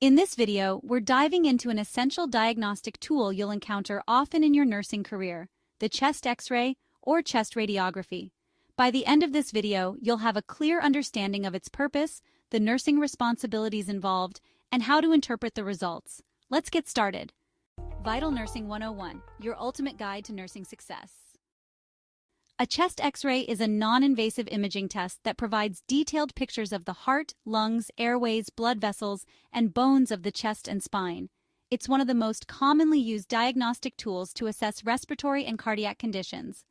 In this video, we're diving into an essential diagnostic tool you'll encounter often in your nursing career, the chest X-ray or chest radiography. By the end of this video, you'll have a clear understanding of its purpose, the nursing responsibilities involved, and how to interpret the results. Let's get started. Vital Nursing 101, your ultimate guide to nursing success. A chest X-ray is a non-invasive imaging test that provides detailed pictures of the heart, lungs, airways, blood vessels, and bones of the chest and spine. It's one of the most commonly used diagnostic tools to assess respiratory and cardiac conditions.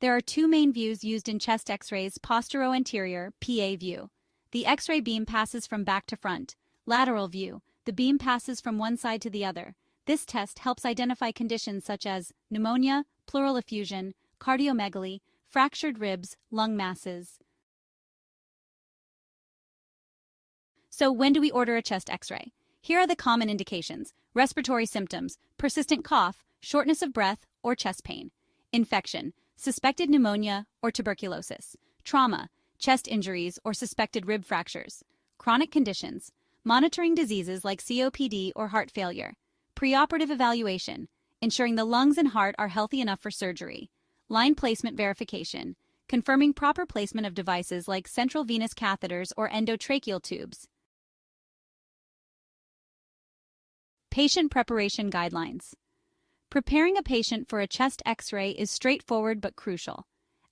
There are two main views used in chest X-rays: posterior-anterior (PA) view. The X-ray beam passes from back to front. Lateral view. The beam passes from one side to the other. This test helps identify conditions such as pneumonia, pleural effusion, cardiomegaly, fractured ribs, lung masses. So when do we order a chest X-ray? Here are the common indications: respiratory symptoms, persistent cough, shortness of breath, or chest pain; infection, suspected pneumonia or tuberculosis; trauma, chest injuries or suspected rib fractures; chronic conditions, monitoring diseases like COPD or heart failure; preoperative evaluation, ensuring the lungs and heart are healthy enough for surgery; line placement verification, confirming proper placement of devices like central venous catheters or endotracheal tubes. Patient preparation guidelines. Preparing a patient for a chest X-ray is straightforward but crucial.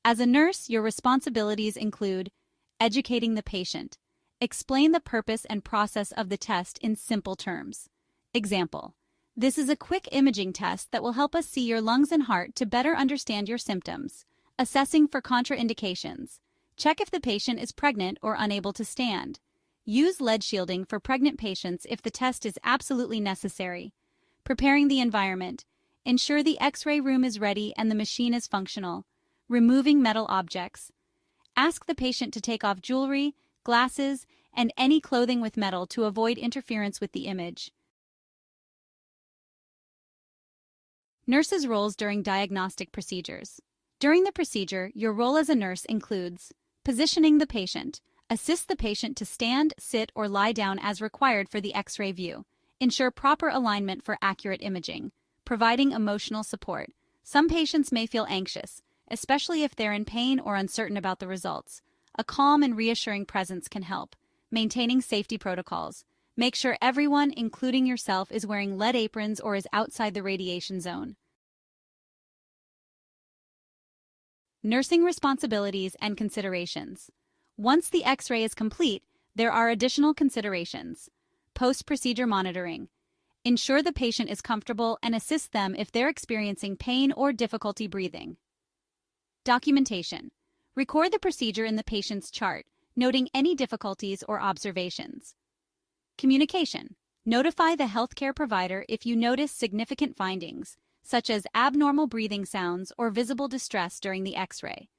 As a nurse, your responsibilities include educating the patient. Explain the purpose and process of the test in simple terms. Example: this is a quick imaging test that will help us see your lungs and heart to better understand your symptoms. Assessing for contraindications. Check if the patient is pregnant or unable to stand. Use lead shielding for pregnant patients if the test is absolutely necessary. Preparing the environment. Ensure the X-ray room is ready and the machine is functional. Removing metal objects. Ask the patient to take off jewelry, glasses, and any clothing with metal to avoid interference with the image. Nurses' roles during diagnostic procedures. During the procedure, your role as a nurse includes positioning the patient. Assist the patient to stand, sit, or lie down as required for the X-ray view. Ensure proper alignment for accurate imaging. Providing emotional support. Some patients may feel anxious, especially if they're in pain or uncertain about the results. A calm and reassuring presence can help. Maintaining safety protocols. Make sure everyone, including yourself, is wearing lead aprons or is outside the radiation zone. Nursing responsibilities and considerations. Once the X-ray is complete, there are additional considerations. Post-procedure monitoring. Ensure the patient is comfortable and assist them if they're experiencing pain or difficulty breathing. Documentation. Record the procedure in the patient's chart, noting any difficulties or observations. Communication. Notify the healthcare provider if you notice significant findings, such as abnormal breathing sounds or visible distress during the X-ray.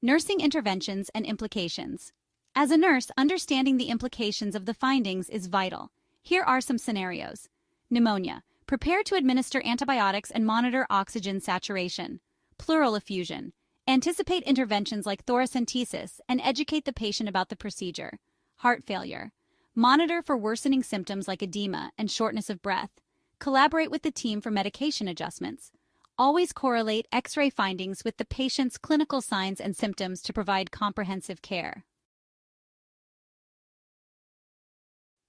Nursing interventions and implications. As a nurse, understanding the implications of the findings is vital. Here are some scenarios. Pneumonia. Prepare to administer antibiotics and monitor oxygen saturation. Pleural effusion. Anticipate interventions like thoracentesis and educate the patient about the procedure. Heart failure. Monitor for worsening symptoms like edema and shortness of breath. Collaborate with the team for medication adjustments. Always correlate X-ray findings with the patient's clinical signs and symptoms to provide comprehensive care.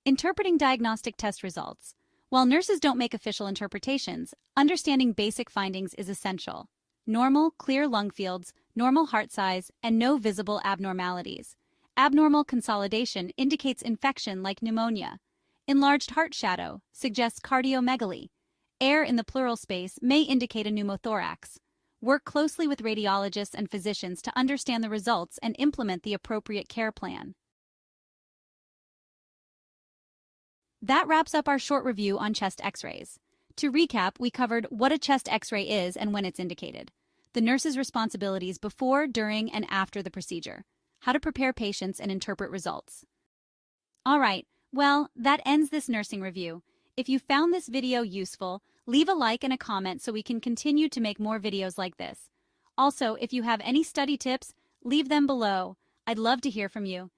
Interpreting diagnostic test results. While nurses don't make official interpretations, understanding basic findings is essential. Normal, clear lung fields, normal heart size, and no visible abnormalities. Abnormal consolidation indicates infection like pneumonia. Enlarged heart shadow suggests cardiomegaly. Air in the pleural space may indicate a pneumothorax. Work closely with radiologists and physicians to understand the results and implement the appropriate care plan. That wraps up our short review on chest X-rays. To recap, we covered what a chest X-ray is and when it's indicated, the nurse's responsibilities before, during, and after the procedure, how to prepare patients and interpret results. All right, well, that ends this nursing review. If you found this video useful, leave a like and a comment so we can continue to make more videos like this. Also, if you have any study tips, leave them below. I'd love to hear from you.